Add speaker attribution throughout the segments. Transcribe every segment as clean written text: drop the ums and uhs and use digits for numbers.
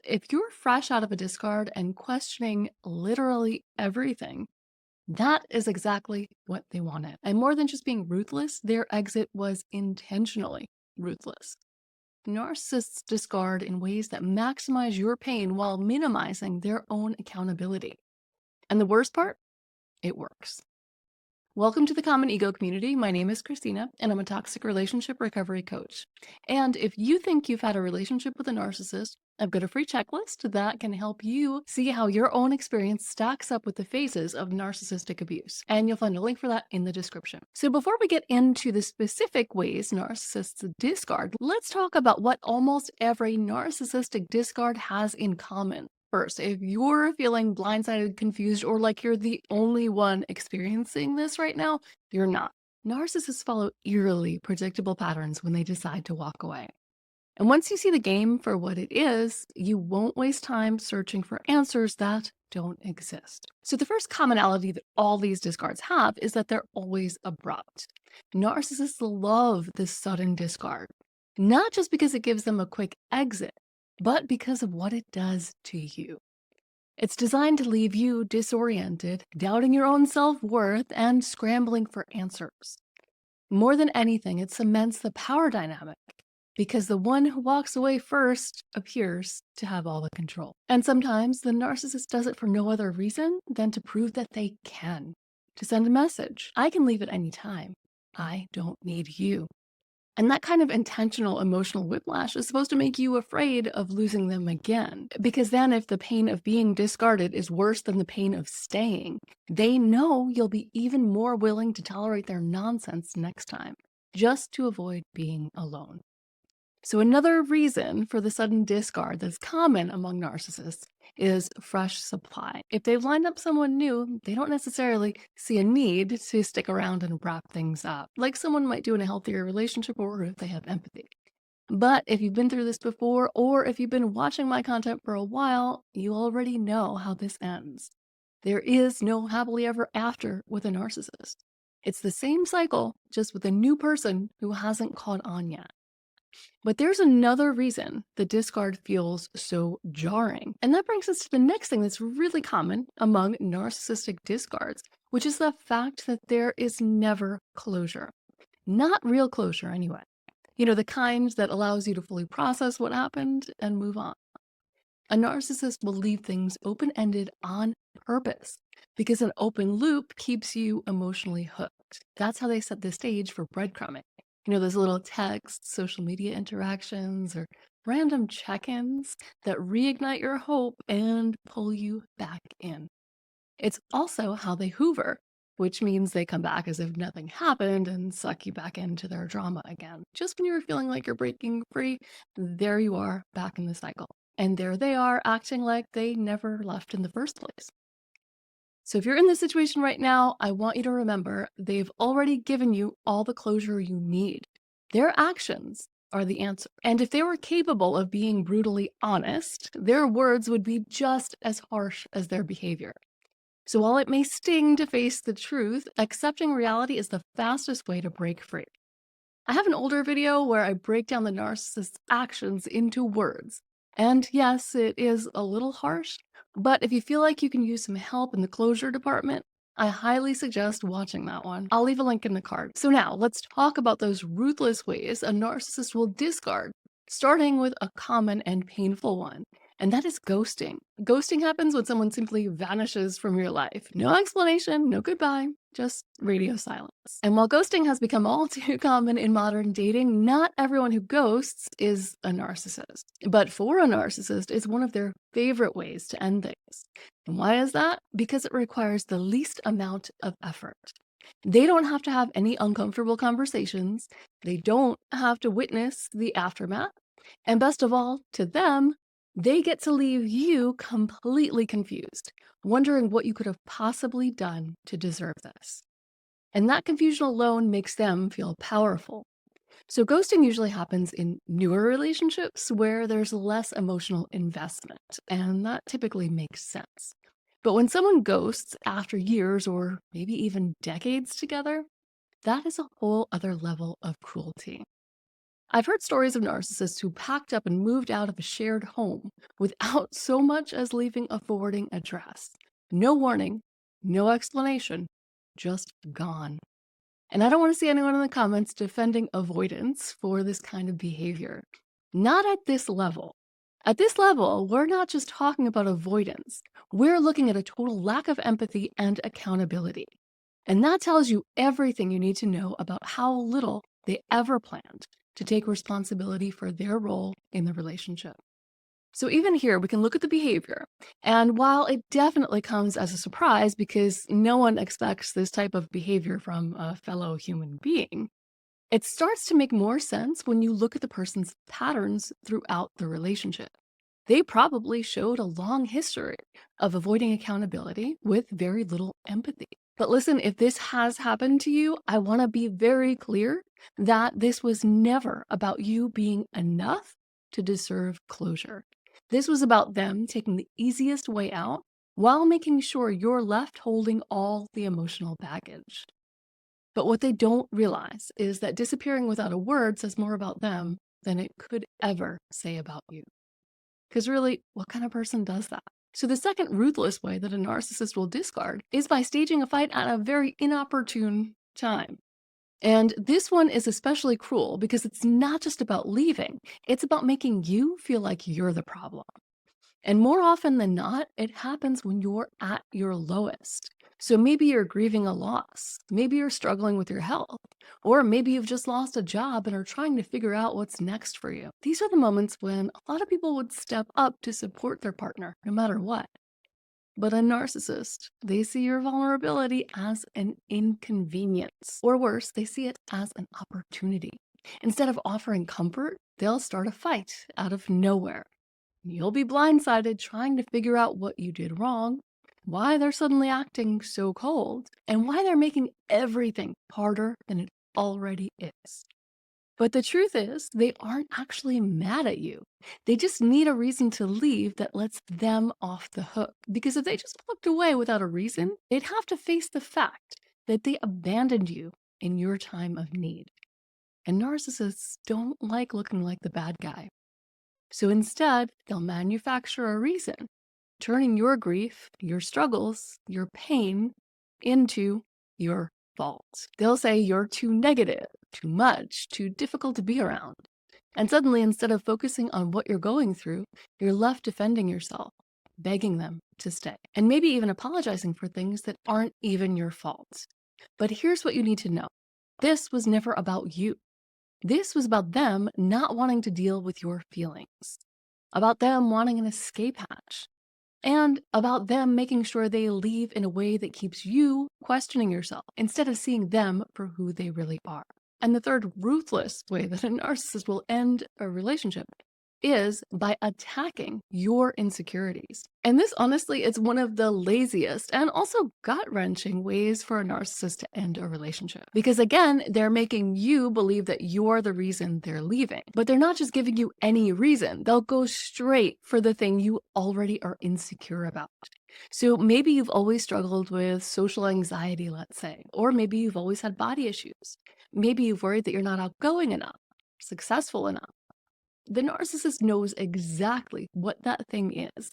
Speaker 1: If you're fresh out of a discard and questioning literally everything, that is exactly what they wanted. And more than just being ruthless, their exit was intentionally ruthless. Narcissists discard in ways that maximize your pain while minimizing their own accountability. And the worst part? It works. Welcome to the Common Ego community. My name is Christina, and I'm a toxic relationship recovery coach. And if you think you've had a relationship with a narcissist, I've got a free checklist that can help you see how your own experience stacks up with the phases of narcissistic abuse. And you'll find a link for that in the description. So before we get into the specific ways narcissists discard, let's talk about what almost every narcissistic discard has in common. First, if you're feeling blindsided, confused, or like you're the only one experiencing this right now, you're not. Narcissists follow eerily predictable patterns when they decide to walk away. And once you see the game for what it is, you won't waste time searching for answers that don't exist. So the first commonality that all these discards have is that they're always abrupt. Narcissists love this sudden discard, not just because it gives them a quick exit, but because of what it does to you. It's designed to leave you disoriented, doubting your own self-worth, and scrambling for answers. More than anything, it cements the power dynamic because the one who walks away first appears to have all the control. And sometimes the narcissist does it for no other reason than to prove that they can, to send a message. I can leave at any time. I don't need you. And that kind of intentional emotional whiplash is supposed to make you afraid of losing them again. Because then if the pain of being discarded is worse than the pain of staying, they know you'll be even more willing to tolerate their nonsense next time, just to avoid being alone. So another reason for the sudden discard that's common among narcissists is fresh supply. If they've lined up someone new, they don't necessarily see a need to stick around and wrap things up, like someone might do in a healthier relationship or if they have empathy. But if you've been through this before, or if you've been watching my content for a while, you already know how this ends. There is no happily ever after with a narcissist. It's the same cycle, just with a new person who hasn't caught on yet. But there's another reason the discard feels so jarring. And that brings us to the next thing that's really common among narcissistic discards, which is the fact that there is never closure. Not real closure, anyway. You know, the kind that allows you to fully process what happened and move on. A narcissist will leave things open-ended on purpose because an open loop keeps you emotionally hooked. That's how they set the stage for breadcrumbing. You know, those little texts, social media interactions, or random check-ins that reignite your hope and pull you back in. It's also how they hoover, which means they come back as if nothing happened and suck you back into their drama again. Just when you were feeling like you're breaking free, there you are back in the cycle. And there they are acting like they never left in the first place. So if you're in this situation right now, I want you to remember they've already given you all the closure you need. Their actions are the answer. And if they were capable of being brutally honest, their words would be just as harsh as their behavior. So while it may sting to face the truth, accepting reality is the fastest way to break free. I have an older video where I break down the narcissist's actions into words. And yes, it is a little harsh, but if you feel like you can use some help in the closure department, I highly suggest watching that one. I'll leave a link in the card. So now let's talk about those ruthless ways a narcissist will discard, starting with a common and painful one. And that is ghosting. Ghosting happens when someone simply vanishes from your life. No explanation, no goodbye, just radio silence. And while ghosting has become all too common in modern dating, not everyone who ghosts is a narcissist. But for a narcissist, it's one of their favorite ways to end things. And why is that? Because it requires the least amount of effort. They don't have to have any uncomfortable conversations. They don't have to witness the aftermath. And best of all, to them, they get to leave you completely confused, wondering what you could have possibly done to deserve this. And that confusion alone makes them feel powerful. So ghosting usually happens in newer relationships where there's less emotional investment, and that typically makes sense. But when someone ghosts after years or maybe even decades together, that is a whole other level of cruelty. I've heard stories of narcissists who packed up and moved out of a shared home without so much as leaving a forwarding address. No warning, no explanation, just gone. And I don't want to see anyone in the comments defending avoidance for this kind of behavior. Not at this level. At this level, we're not just talking about avoidance. We're looking at a total lack of empathy and accountability. And that tells you everything you need to know about how little they ever planned to take responsibility for their role in the relationship. So even here, we can look at the behavior. And while it definitely comes as a surprise because no one expects this type of behavior from a fellow human being, it starts to make more sense when you look at the person's patterns throughout the relationship. They probably showed a long history of avoiding accountability with very little empathy. But listen, if this has happened to you, I want to be very clear that this was never about you being enough to deserve closure. This was about them taking the easiest way out while making sure you're left holding all the emotional baggage. But what they don't realize is that disappearing without a word says more about them than it could ever say about you. Because really, what kind of person does that? So the second ruthless way that a narcissist will discard is by staging a fight at a very inopportune time. And this one is especially cruel because it's not just about leaving, it's about making you feel like you're the problem. And more often than not, it happens when you're at your lowest. So maybe you're grieving a loss, maybe you're struggling with your health, or maybe you've just lost a job and are trying to figure out what's next for you. These are the moments when a lot of people would step up to support their partner, no matter what. But a narcissist, they see your vulnerability as an inconvenience, or worse, they see it as an opportunity. Instead of offering comfort, they'll start a fight out of nowhere. You'll be blindsided trying to figure out what you did wrong, why they're suddenly acting so cold, and why they're making everything harder than it already is. But the truth is, they aren't actually mad at you. They just need a reason to leave that lets them off the hook. Because if they just walked away without a reason, they'd have to face the fact that they abandoned you in your time of need. And narcissists don't like looking like the bad guy. So instead, they'll manufacture a reason, turning your grief, your struggles, your pain into your fault. They'll say you're too negative, too much, too difficult to be around. And suddenly, instead of focusing on what you're going through, you're left defending yourself, begging them to stay, and maybe even apologizing for things that aren't even your fault. But here's what you need to know. This was never about you. This was about them not wanting to deal with your feelings, about them wanting an escape hatch, and about them making sure they leave in a way that keeps you questioning yourself instead of seeing them for who they really are. And the third ruthless way that a narcissist will end a relationship is by attacking your insecurities. And this honestly is one of the laziest and also gut-wrenching ways for a narcissist to end a relationship. Because again, they're making you believe that you're the reason they're leaving. But they're not just giving you any reason. They'll go straight for the thing you already are insecure about. So maybe you've always struggled with social anxiety, let's say, or maybe you've always had body issues. Maybe you've worried that you're not outgoing enough, successful enough. The narcissist knows exactly what that thing is.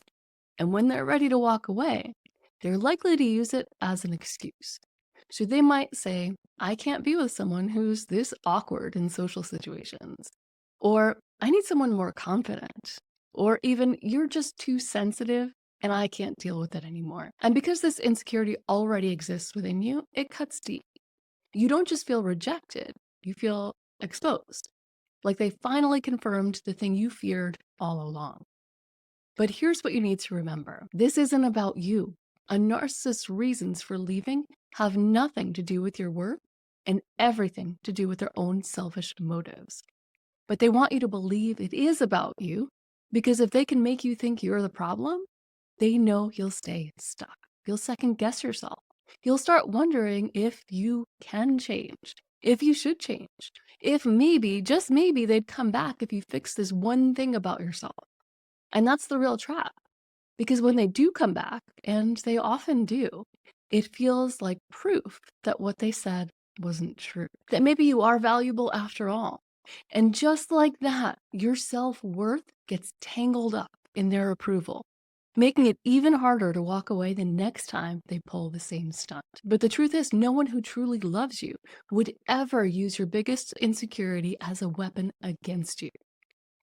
Speaker 1: And when they're ready to walk away, they're likely to use it as an excuse. So they might say, I can't be with someone who's this awkward in social situations. Or I need someone more confident. Or even you're just too sensitive and I can't deal with it anymore. And because this insecurity already exists within you, it cuts deep. You don't just feel rejected, you feel exposed. Like they finally confirmed the thing you feared all along. But here's what you need to remember. This isn't about you. A narcissist's reasons for leaving have nothing to do with your worth and everything to do with their own selfish motives. But they want you to believe it is about you because if they can make you think you're the problem, they know you'll stay stuck. You'll second guess yourself. You'll start wondering if you can change, if you should change, if maybe, just maybe, they'd come back if you fix this one thing about yourself. And that's the real trap. Because when they do come back, and they often do, it feels like proof that what they said wasn't true. That maybe you are valuable after all. And just like that, your self-worth gets tangled up in their approval, making it even harder to walk away the next time they pull the same stunt. But the truth is, no one who truly loves you would ever use your biggest insecurity as a weapon against you.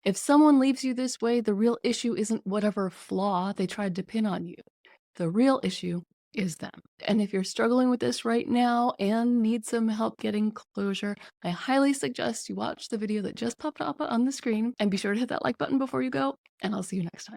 Speaker 1: If someone leaves you this way, the real issue isn't whatever flaw they tried to pin on you. The real issue is them. And if you're struggling with this right now and need some help getting closure, I highly suggest you watch the video that just popped up on the screen and be sure to hit that like button before you go, and I'll see you next time.